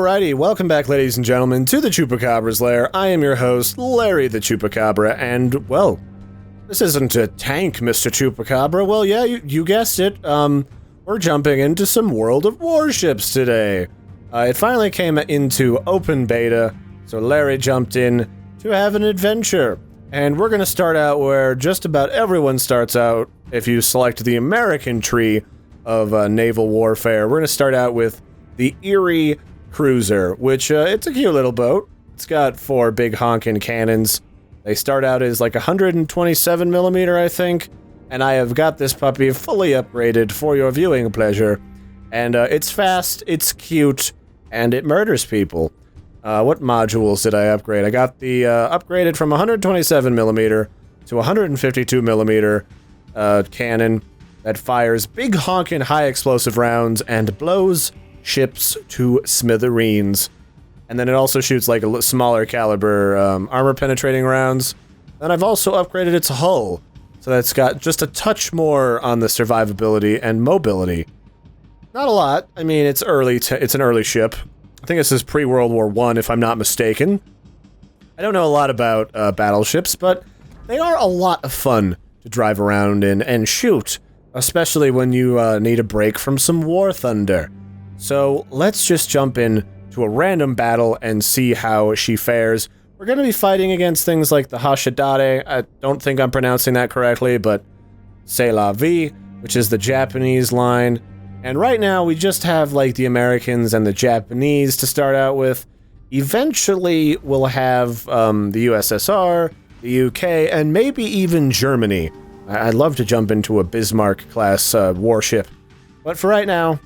Alrighty, welcome back, ladies and gentlemen, to the Chupacabra's lair. I am your host, Larry the Chupacabra, and, well, this isn't a tank, Mr. Chupacabra. Well, yeah, you guessed it. We're jumping into some World of Warships today. It finally came into open beta, so Larry jumped in to have an adventure. And we're gonna start out where just about everyone starts out if you select the American tree of naval warfare. We're gonna start out with the Erie Cruiser, which, it's a cute little boat. It's got 4 big honking cannons. They start out as like 127 millimeter, I think, and I have got this puppy fully upgraded for your viewing pleasure. And it's fast, it's cute, and it murders people. What modules did I upgrade? I got the upgraded from 127 millimeter to 152 millimeter cannon that fires big honking high explosive rounds and blows ships to smithereens. And then it also shoots like a smaller caliber armor penetrating rounds. And I've also upgraded its hull, so that's got just a touch more on the survivability and mobility. Not a lot. I mean, it's an early ship. I think this is pre-World War I, if I'm not mistaken. I don't know a lot about battleships, but they are a lot of fun to drive around in and shoot, especially when you need a break from some war thunder. So let's just jump in to a random battle and see how she fares. We're going to be fighting against things like the Hashidare. I don't think I'm pronouncing that correctly, but C'est la vie, which is the Japanese line. And right now we just have like the Americans and the Japanese to start out with. Eventually we'll have the USSR, the UK, and maybe even Germany. I'd love to jump into a Bismarck-class warship. But for right now,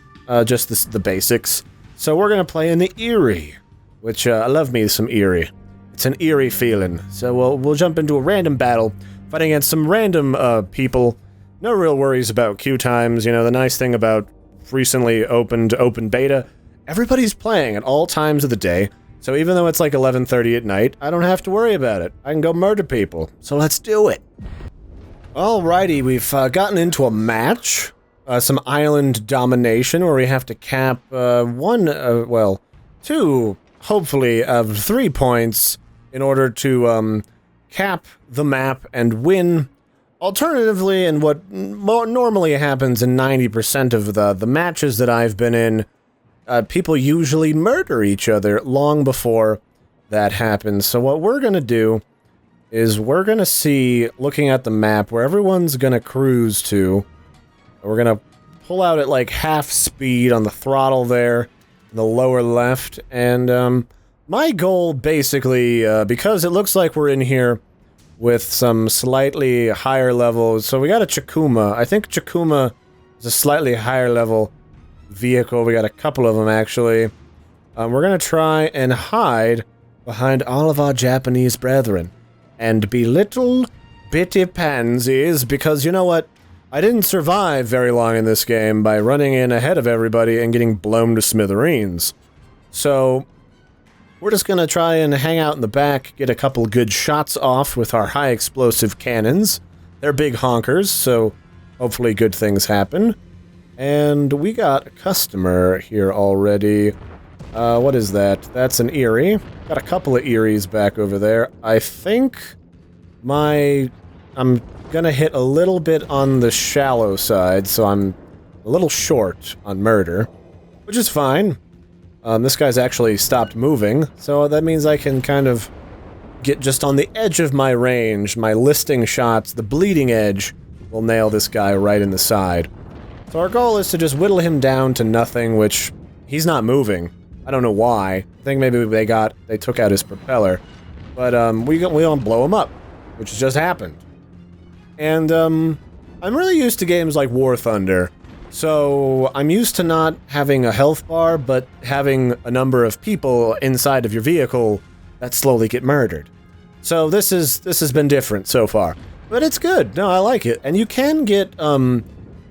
just the basics. So we're gonna play in the Erie, which I love me some Erie. It's an eerie feeling. So we'll jump into a random battle, fighting against some random people. No real worries about queue times. You know, the nice thing about recently opened open beta, everybody's playing at all times of the day. So even though it's like 11:30 at night, I don't have to worry about it. I can go murder people. So let's do it. Alrighty, we've gotten into a match. Some island domination where we have to cap 2, hopefully, of 3 points in order to cap the map and win. Alternatively, and what normally happens in 90% of the matches that I've been in, people usually murder each other long before that happens. So what we're going to do is we're going to see, looking at the map, where everyone's going to cruise to. We're gonna pull out at like half speed on the throttle there, in the lower left, and my goal basically, because it looks like we're in here with some slightly higher levels, so we got a Chakuma. I think Chakuma is a slightly higher level vehicle. We got a couple of them actually. We're gonna try and hide behind all of our Japanese brethren and be little bitty pansies, because you know what? I didn't survive very long in this game by running in ahead of everybody and getting blown to smithereens. So, we're just gonna try and hang out in the back, get a couple good shots off with our high explosive cannons. They're big honkers, so hopefully good things happen. And we got a customer here already. What is that? That's an Erie. Got a couple of Eries back over there. I think I'm gonna hit a little bit on the shallow side, so I'm a little short on murder, which is fine. This guy's actually stopped moving, so that means I can kind of get just on the edge of my range. My listing shots, the bleeding edge, will nail this guy right in the side. So our goal is to just whittle him down to nothing, which he's not moving. I don't know why. I think maybe they took out his propeller, but we don't blow him up, which has just happened. And, I'm really used to games like War Thunder, so I'm used to not having a health bar, but having a number of people inside of your vehicle that slowly get murdered. So this has been different so far. But it's good. No, I like it. And you can get,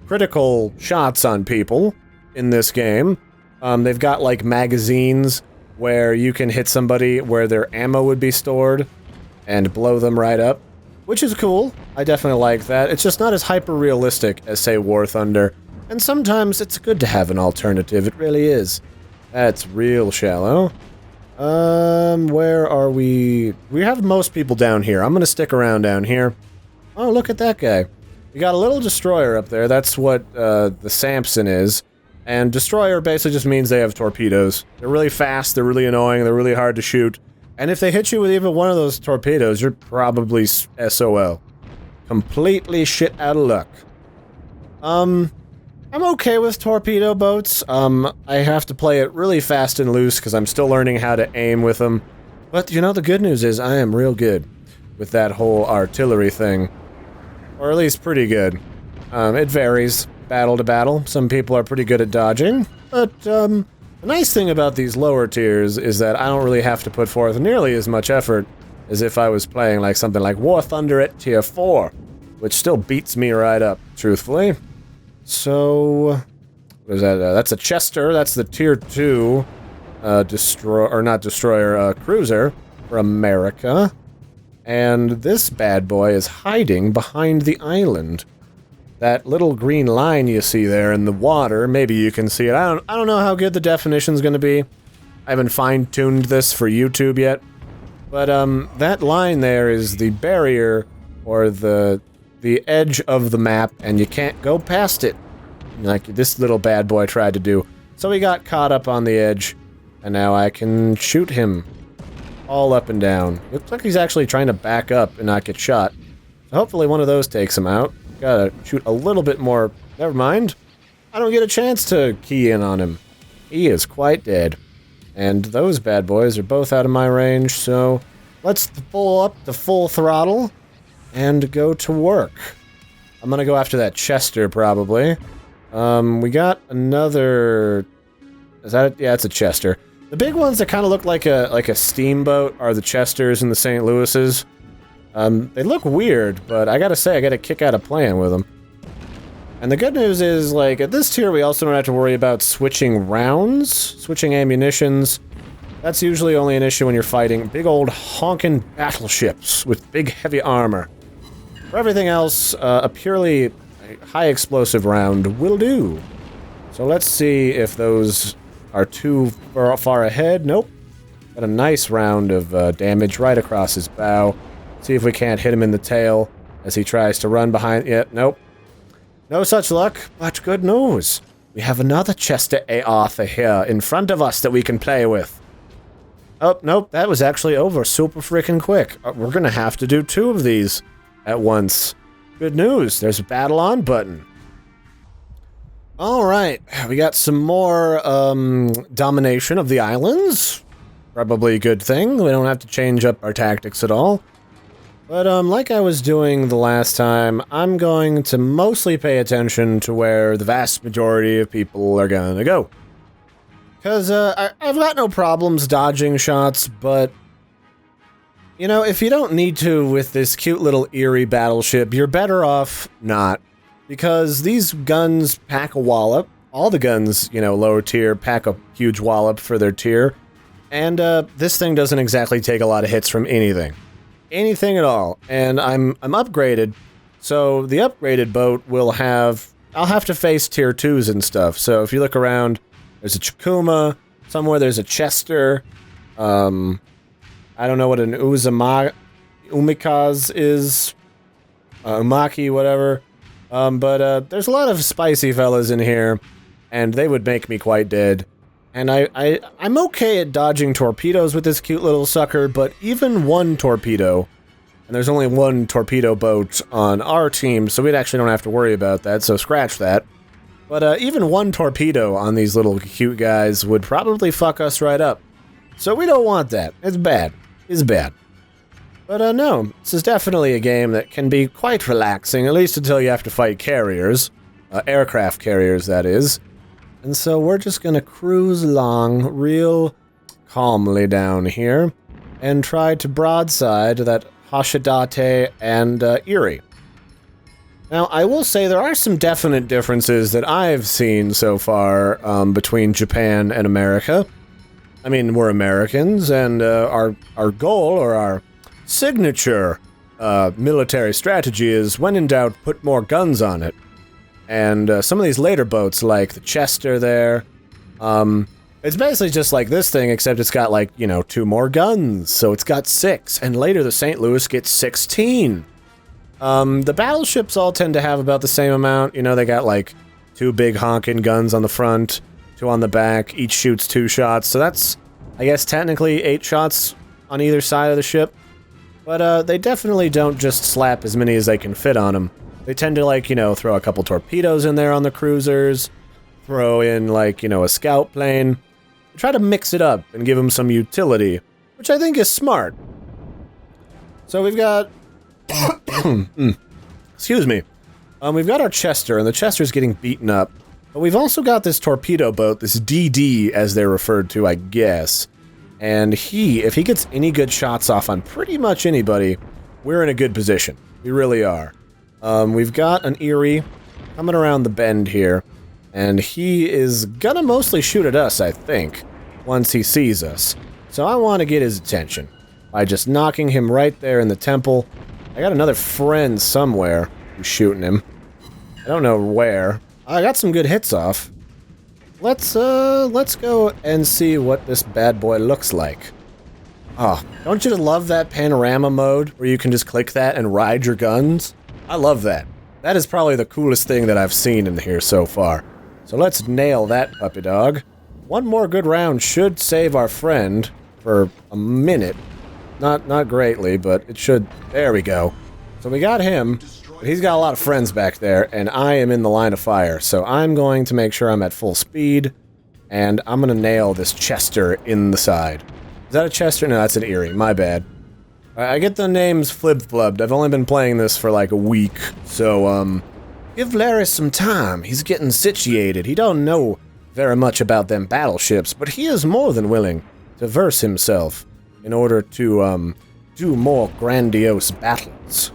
critical shots on people in this game. They've got, like, magazines where you can hit somebody where their ammo would be stored and blow them right up. Which is cool. I definitely like that. It's just not as hyper-realistic as, say, War Thunder. And sometimes it's good to have an alternative. It really is. That's real shallow. Where are we? We have most people down here. I'm gonna stick around down here. Oh, look at that guy. We got a little destroyer up there. That's what, the Samson is. And destroyer basically just means they have torpedoes. They're really fast, they're really annoying, they're really hard to shoot. And if they hit you with even one of those torpedoes, you're probably SOL. Completely shit out of luck. I'm okay with torpedo boats. I have to play it really fast and loose because I'm still learning how to aim with them. But, you know, the good news is I am real good with that whole artillery thing. Or at least pretty good. It varies battle to battle. Some people are pretty good at dodging. But, the nice thing about these lower tiers is that I don't really have to put forth nearly as much effort as if I was playing like something like War Thunder at tier 4, which still beats me right up, truthfully. So, what is that? That's a Chester. That's the tier 2 cruiser for America. And this bad boy is hiding behind the island. That little green line you see there in the water, maybe you can see it. I don't know how good the definition's gonna be. I haven't fine-tuned this for YouTube yet. But that line there is the barrier or the edge of the map, and you can't go past it. Like this little bad boy tried to do. So he got caught up on the edge, and now I can shoot him all up and down. Looks like he's actually trying to back up and not get shot. So hopefully one of those takes him out. Gotta shoot a little bit more. Never mind. I don't get a chance to key in on him. He is quite dead. And those bad boys are both out of my range, so let's pull up the full throttle and go to work. I'm gonna go after that Chester, probably. We got another... Is that it? Yeah, it's a Chester. The big ones that kind of look like a steamboat are the Chesters and the St. Louis's. They look weird, but I gotta say, I got a kick out of playing with them. And the good news is, like, at this tier, we also don't have to worry about switching rounds, switching ammunitions. That's usually only an issue when you're fighting big old honkin' battleships with big heavy armor. For everything else, a purely high explosive round will do. So let's see if those are too far ahead. Nope. Got a nice round of damage right across his bow. See if we can't hit him in the tail as he tries to run behind. Yeah, nope. No such luck, but good news. We have another Chester A. Arthur here in front of us that we can play with. Oh, nope, that was actually over super freaking quick. We're gonna have to do 2 of these at once. Good news, there's a battle on button. Alright, we got some more domination of the islands. Probably a good thing. We don't have to change up our tactics at all. But, like I was doing the last time, I'm going to mostly pay attention to where the vast majority of people are gonna go. Because, I've got no problems dodging shots, but... You know, if you don't need to with this cute little Erie battleship, you're better off not. Because these guns pack a wallop. All the guns, you know, lower tier, pack a huge wallop for their tier. And, this thing doesn't exactly take a lot of hits from anything. Anything at all. And I'm upgraded, so the upgraded boat will have... I'll have to face tier 2s and stuff. So if you look around, there's a Chikuma, somewhere there's a Chester, I don't know what an Umikaz is, Umaki, whatever. But there's a lot of spicy fellas in here, and they would make me quite dead. And I'm okay at dodging torpedoes with this cute little sucker, but even one torpedo, and there's only one torpedo boat on our team, so we actually don't have to worry about that, so scratch that. But even one torpedo on these little cute guys would probably fuck us right up. So we don't want that. It's bad. It's bad. But no, this is definitely a game that can be quite relaxing, at least until you have to fight carriers. Aircraft carriers, that is. And so we're just gonna cruise along real calmly down here and try to broadside that Hashidate and Erie. Now, I will say there are some definite differences that I've seen so far between Japan and America. I mean, we're Americans, and our goal, or our signature military strategy is, when in doubt, put more guns on it. And some of these later boats, like the Chester there, It's basically just like this thing, except it's got, like, 2 more guns. So it's got 6, and later the St. Louis gets 16. The battleships all tend to have about the same amount. They got, like, 2 big honking guns on the front, 2 on the back. Each shoots 2 shots. So that's, I guess, technically 8 shots on either side of the ship. But they definitely don't just slap as many as they can fit on them. They tend to, like, throw a couple torpedoes in there on the cruisers, throw in, like, a scout plane. Try to mix it up and give them some utility, which I think is smart. So we've got... Excuse me. We've got our Chester, and the Chester's getting beaten up. But we've also got this torpedo boat, this DD, as they're referred to, I guess. And if he gets any good shots off on pretty much anybody, we're in a good position. We really are. We've got an Erie coming around the bend here, and he is gonna mostly shoot at us, I think, once he sees us. So I want to get his attention by just knocking him right there in the temple. I got another friend somewhere who's shooting him. I don't know where. I got some good hits off. Let's go and see what this bad boy looks like. Oh, don't you love that panorama mode where you can just click that and ride your guns? I love that. That is probably the coolest thing that I've seen in here so far. So let's nail that puppy dog. One more good round should save our friend for a minute. Not greatly, but it should. There we go. So we got him. But he's got a lot of friends back there, and I am in the line of fire. So I'm going to make sure I'm at full speed, and I'm going to nail this Chester in the side. Is that a Chester? No, that's an Erie. My bad. I get the names flip-flubbed. I've only been playing this for like a week, so, give Larry some time. He's getting situated. He don't know very much about them battleships, but he is more than willing to verse himself in order to, do more grandiose battles.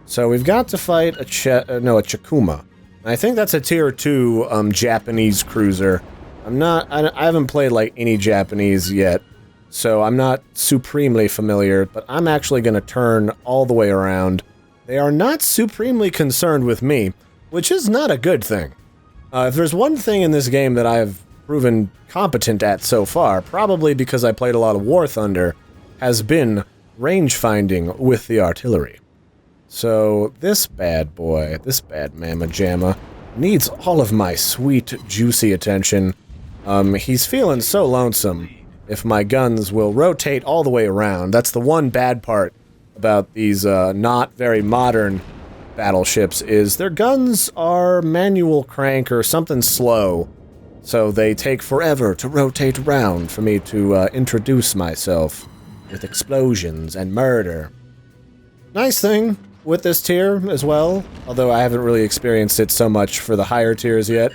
So we've got to fight a Chikuma. I think that's a tier 2, Japanese cruiser. I haven't played, like, any Japanese yet, so I'm not supremely familiar, but I'm actually going to turn all the way around. They are not supremely concerned with me, which is not a good thing. If there's one thing in this game that I've proven competent at so far, probably because I played a lot of War Thunder, has been range finding with the artillery. So this bad boy, this bad mamma jamma, needs all of my sweet, juicy attention. He's feeling so lonesome if my guns will rotate all the way around. That's the one bad part about these not very modern battleships, is their guns are manual crank or something slow, so they take forever to rotate around for me to introduce myself with explosions and murder. Nice thing with this tier as well, although I haven't really experienced it so much for the higher tiers yet,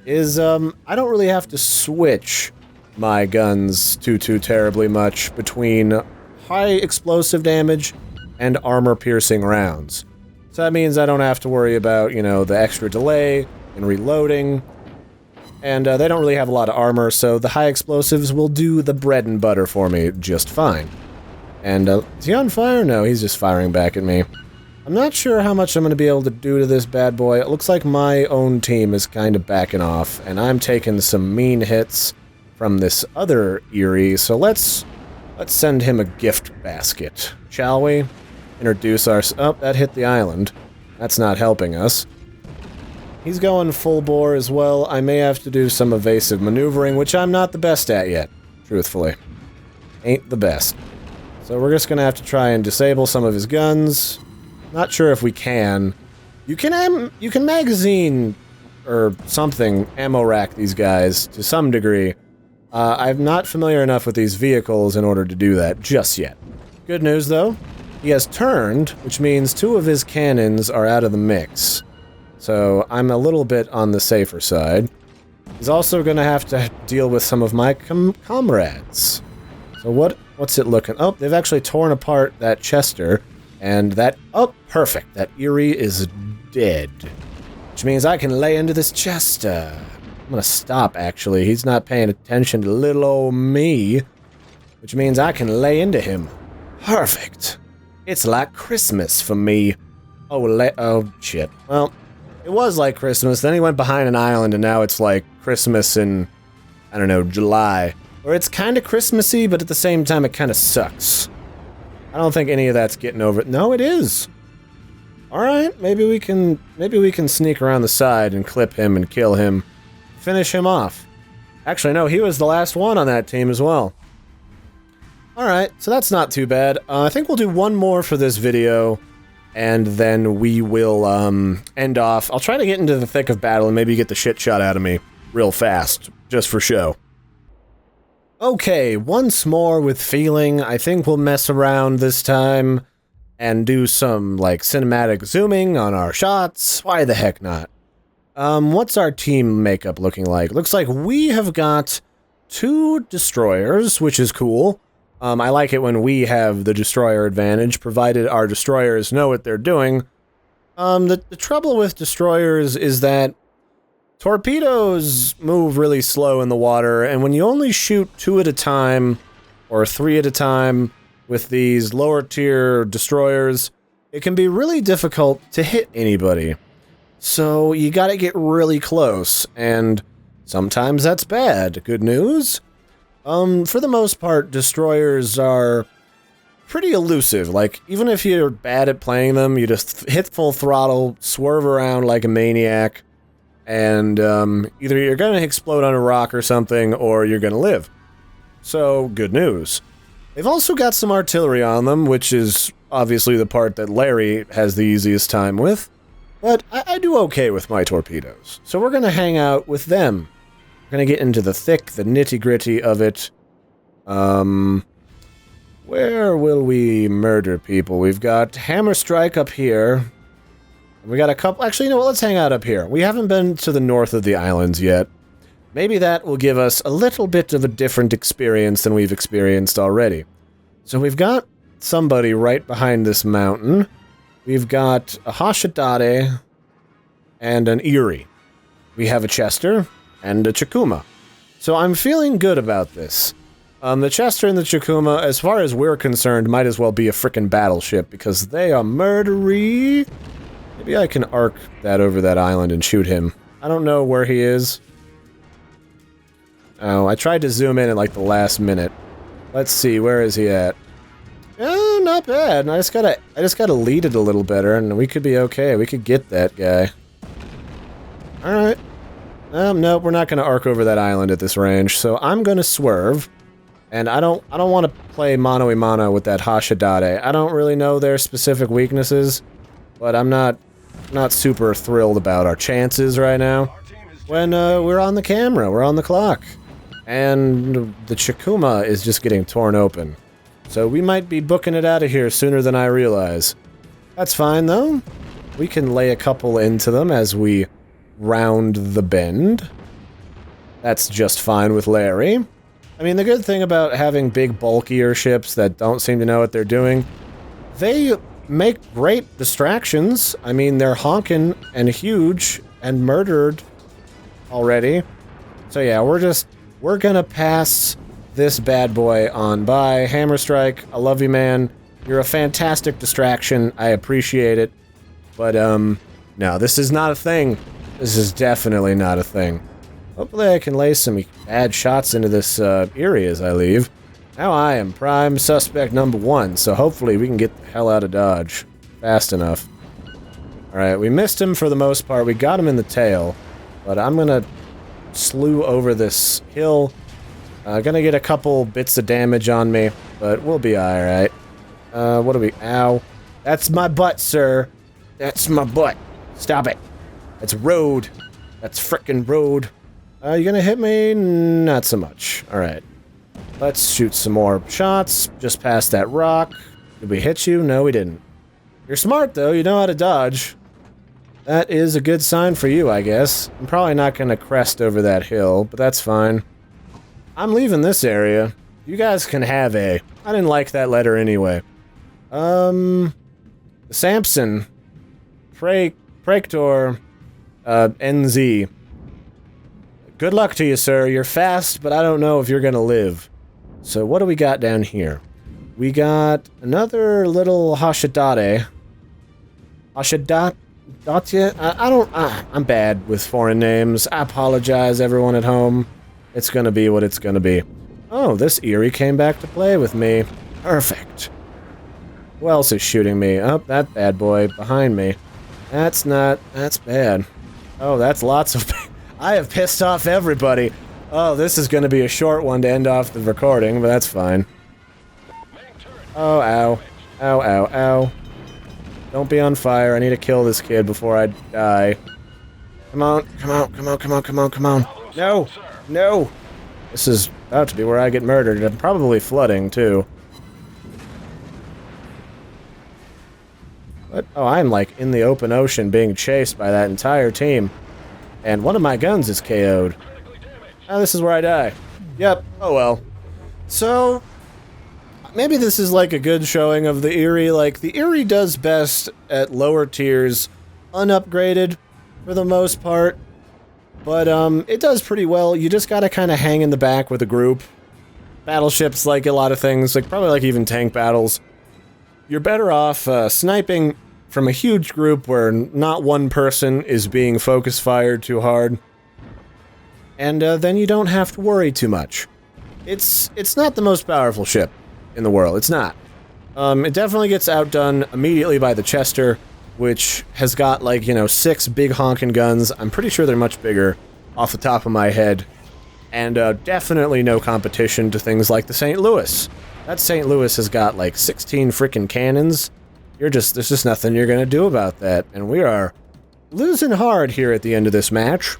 is I don't really have to switch my guns too terribly much between high explosive damage and armor-piercing rounds. So that means I don't have to worry about, the extra delay in reloading, and they don't really have a lot of armor, so the high explosives will do the bread and butter for me just fine. And, is he on fire? No, he's just firing back at me. I'm not sure how much I'm going to be able to do to this bad boy. It looks like my own team is kind of backing off, and I'm taking some mean hits from this other Erie, so let's send him a gift basket, shall we? Introduce our... Oh, that hit the island. That's not helping us. He's going full bore as well. I may have to do some evasive maneuvering, which I'm not the best at yet, truthfully. Ain't the best. So we're just gonna have to try and disable some of his guns. Not sure if we can. You can magazine or something ammo rack these guys to some degree. I'm not familiar enough with these vehicles in order to do that just yet. Good news though, he has turned, which means 2 of his cannons are out of the mix. So I'm a little bit on the safer side. He's also gonna have to deal with some of my comrades. So what's it looking? Oh, they've actually torn apart that Chester. And that... Oh, perfect. That Erie is dead. Which means I can lay into this Chester. I'm gonna stop, actually. He's not paying attention to little old me. Which means I can lay into him. Perfect. It's like Christmas for me. Oh, shit. Well, it was like Christmas. Then he went behind an island, and now it's like Christmas in I don't know, July, where it's kind of Christmassy, but at the same time it kind of sucks. I don't think any of that's getting over it. No, it is. All right, maybe we can sneak around the side and clip him and kill him, finish him off. Actually, no, he was the last one on that team as well. All right, so that's not too bad. I think we'll do one more for this video, and then we will end off. I'll try to get into the thick of battle and maybe get the shit shot out of me real fast, just for show. Okay, once more with feeling. I think we'll mess around this time and do some, like, cinematic zooming on our shots. Why the heck not? What's our team makeup looking like? Looks like we have got 2 destroyers, which is cool. I like it when we have the destroyer advantage, provided our destroyers know what they're doing. The trouble with destroyers is that torpedoes move really slow in the water, and when you only shoot 2 at a time, or 3 at a time, with these lower tier destroyers, it can be really difficult to hit anybody. So you gotta get really close, and sometimes that's bad. Good news? For the most part, destroyers are pretty elusive. Like, even if you're bad at playing them, you just hit full throttle, swerve around like a maniac, and either you're gonna explode on a rock or something, or you're gonna live. So, good news. They've also got some artillery on them, which is obviously the part that Larry has the easiest time with. But I do okay with my torpedoes. So we're gonna hang out with them. We're gonna get into the thick, the nitty-gritty of it. Where will we murder people? We've got Hammer Strike up here. We got a couple... Actually, you know what? Let's hang out up here. We haven't been to the north of the islands yet. Maybe that will give us a little bit of a different experience than we've experienced already. So we've got somebody right behind this mountain. We've got a Hashidate and an Erie. We have a Chester and a Chikuma. So I'm feeling good about this. The Chester and the Chikuma, as far as we're concerned, might as well be a frickin' battleship because they are murdery. Maybe I can arc that over that island and shoot him. I don't know where he is. Oh, I tried to zoom in at like the last minute. Let's see, where is he at? Oh, not bad. I just gotta lead it a little better, and we could be okay. We could get that guy. All right. Nope, we're not gonna arc over that island at this range. So I'm gonna swerve, and I don't want to play mano-a-mano with that Hashidate. I don't really know their specific weaknesses, but I'm not super thrilled about our chances right now. When we're on the camera, we're on the clock. And the Chikuma is just getting torn open. So we might be booking it out of here sooner than I realize. That's fine, though. We can lay a couple into them as we round the bend. That's just fine with Larry. I mean, the good thing about having big, bulkier ships that don't seem to know what they're doing, they make great distractions. I mean, they're honking and huge and murdered already. So yeah, we're gonna pass this bad boy on by. Hammer Strike, I love you, man. You're a fantastic distraction. I appreciate it. But, no, this is not a thing. This is definitely not a thing. Hopefully I can lay some bad shots into this Erie as I leave. Now I am prime suspect number 1, so hopefully we can get the hell out of Dodge fast enough. Alright, we missed him for the most part. We got him in the tail. But I'm gonna slew over this hill. Gonna get a couple bits of damage on me, but we'll be alright. What do we... Ow. That's my butt, sir. That's my butt. Stop it. That's road. That's frickin' road. You gonna hit me? Not so much. Alright. Let's shoot some more shots. Just past that rock. Did we hit you? No, we didn't. You're smart, though. You know how to dodge. That is a good sign for you, I guess. I'm probably not gonna crest over that hill, but that's fine. I'm leaving this area. You guys can have a... I didn't like that letter anyway. Samson. Prector. NZ. Good luck to you, sir. You're fast, but I don't know if you're gonna live. So what do we got down here? We got another little Hashidate. Hashidate? I'm bad with foreign names. I apologize, everyone at home. It's gonna be what it's gonna be. Oh, this Erie came back to play with me. Perfect. Who else is shooting me? Oh, that bad boy behind me. That's bad. Oh, that's lots of... I have pissed off everybody. Oh, this is gonna be a short one to end off the recording, but that's fine. Oh, ow. Ow, ow, ow. Don't be on fire. I need to kill this kid before I die. Come on, come on, come on, come on, come on, come on. No! No! This is about to be where I get murdered. I'm probably flooding, too. What? Oh, I'm like in the open ocean being chased by that entire team. And one of my guns is KO'd. Oh, this is where I die. Yep. Oh well. So, maybe this is like a good showing of the Erie. Like, the Erie does best at lower tiers, unupgraded for the most part. But, it does pretty well. You just gotta kind of hang in the back with a group. Battleships, like a lot of things, like probably like even tank battles. You're better off sniping from a huge group where not one person is being focus fired too hard. And then you don't have to worry too much. It's not the most powerful ship in the world. It's not. It definitely gets outdone immediately by the Chester, which has got, like, you know, 6 big honking guns. I'm pretty sure they're much bigger off the top of my head. And definitely no competition to things like the St. Louis. That St. Louis has got, like, 16 frickin' cannons. There's just nothing you're gonna do about that. And we are losing hard here at the end of this match.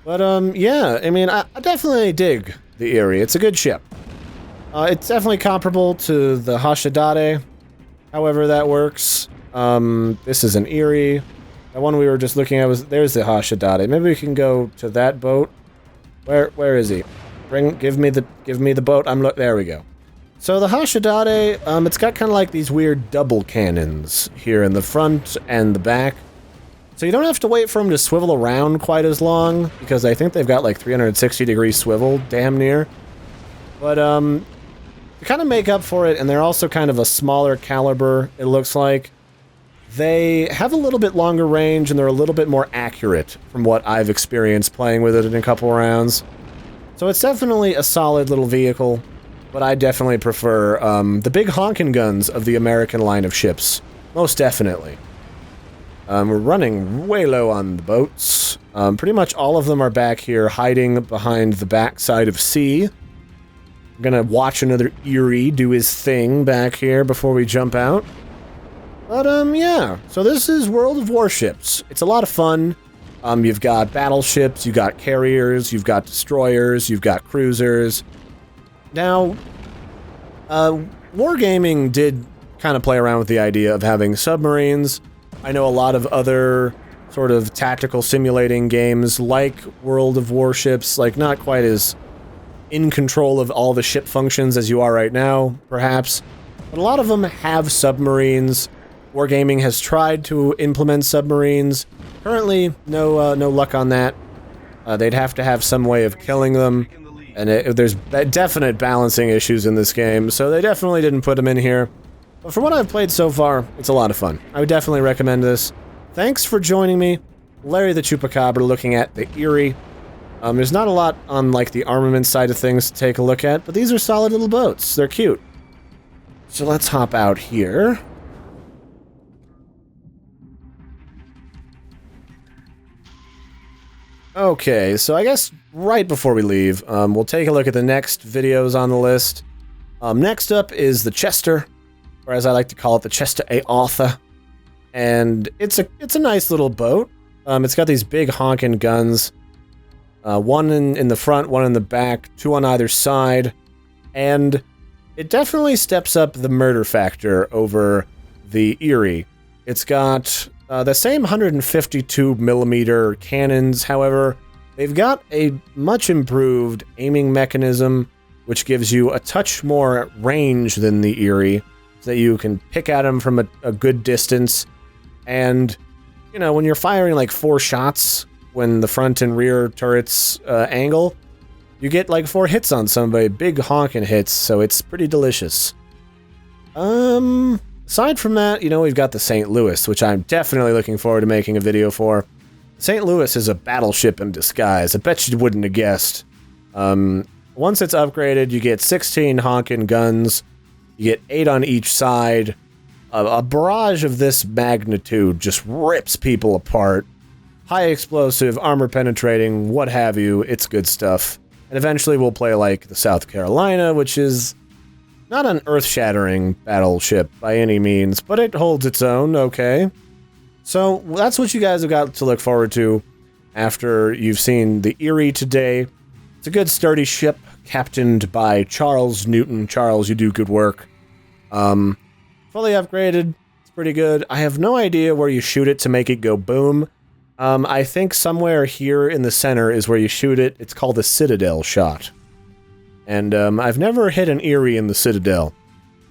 But, yeah, I mean, I definitely dig the Erie. It's a good ship. It's definitely comparable to the Hashidate, however that works. This is an Erie. The one we were just looking at there's the Hashidate. Maybe we can go to that boat. Where is he? Give me the boat. There we go. So the Hashidate, it's got kind of like these weird double cannons here in the front and the back. So you don't have to wait for them to swivel around quite as long, because I think they've got like 360-degree swivel, damn near. But, to kind of make up for it, and they're also kind of a smaller caliber, it looks like. They have a little bit longer range, and they're a little bit more accurate from what I've experienced playing with it in a couple rounds. So it's definitely a solid little vehicle, but I definitely prefer the big honkin' guns of the American line of ships. Most definitely. We're running way low on the boats. Pretty much all of them are back here hiding behind the backside of C. I'm gonna watch another Erie do his thing back here before we jump out. But, yeah. So this is World of Warships. It's a lot of fun. You've got battleships, you've got carriers, you've got destroyers, you've got cruisers. Now, Wargaming did kind of play around with the idea of having submarines. I know a lot of other sort of tactical simulating games like World of Warships, like not quite as in control of all the ship functions as you are right now, perhaps. But a lot of them have submarines. Wargaming has tried to implement submarines. Currently, no luck on that. They'd have to have some way of killing them, and there's definite balancing issues in this game, so they definitely didn't put them in here. But from what I've played so far, it's a lot of fun. I would definitely recommend this. Thanks for joining me. Larry the Chupacabra looking at the Erie. There's not a lot on, like, the armament side of things to take a look at, but these are solid little boats. They're cute. So let's hop out here. Okay, so I guess right before we leave, we'll take a look at the next videos on the list. Next up is the Chester, or as I like to call it, the Chester A. Arthur. And it's a nice little boat. It's got these big honking guns. One in the front, one in the back, 2 on either side. And it definitely steps up the murder factor over the Erie. It's got the same 152mm cannons, however, they've got a much improved aiming mechanism, which gives you a touch more range than the Erie, so that you can pick at them from a good distance. And, you know, when you're firing like 4 shots, when the front and rear turrets angle, you get like 4 hits on somebody, big honking hits, so it's pretty delicious. Aside from that, you know, we've got the St. Louis, which I'm definitely looking forward to making a video for. St. Louis is a battleship in disguise. I bet you wouldn't have guessed. Once it's upgraded, you get 16 honkin' guns. You get 8 on each side. A barrage of this magnitude just rips people apart. High explosive, armor penetrating, what have you. It's good stuff. And eventually we'll play like the South Carolina, which is not an earth-shattering battleship by any means, but it holds its own, okay? So that's what you guys have got to look forward to after you've seen the Erie today. It's a good sturdy ship captained by Charles Newton. Charles, you do good work. Fully upgraded. It's pretty good. I have no idea where you shoot it to make it go boom. I think somewhere here in the center is where you shoot it. It's called the Citadel shot. And I've never hit an Erie in the Citadel,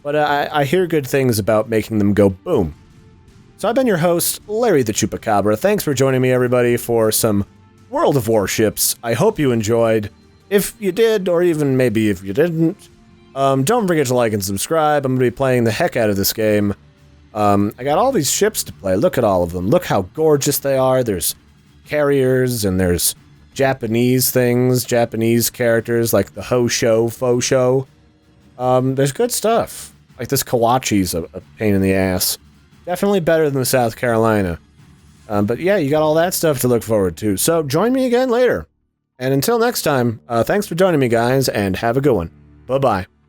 but I hear good things about making them go boom. So I've been your host, Larry the Chupacabra. Thanks for joining me, everybody, for some World of Warships. I hope you enjoyed. If you did, or even maybe if you didn't, don't forget to like and subscribe. I'm going to be playing the heck out of this game. I got all these ships to play. Look at all of them. Look how gorgeous they are. There's carriers, and there's Japanese things, Japanese characters, like the Ho Sho, Fo Sho. There's good stuff. Like this Kawachi's a pain in the ass. Definitely better than the South Carolina. But yeah, you got all that stuff to look forward to. So join me again later. And until next time, thanks for joining me, guys, and have a good one. Bye-bye.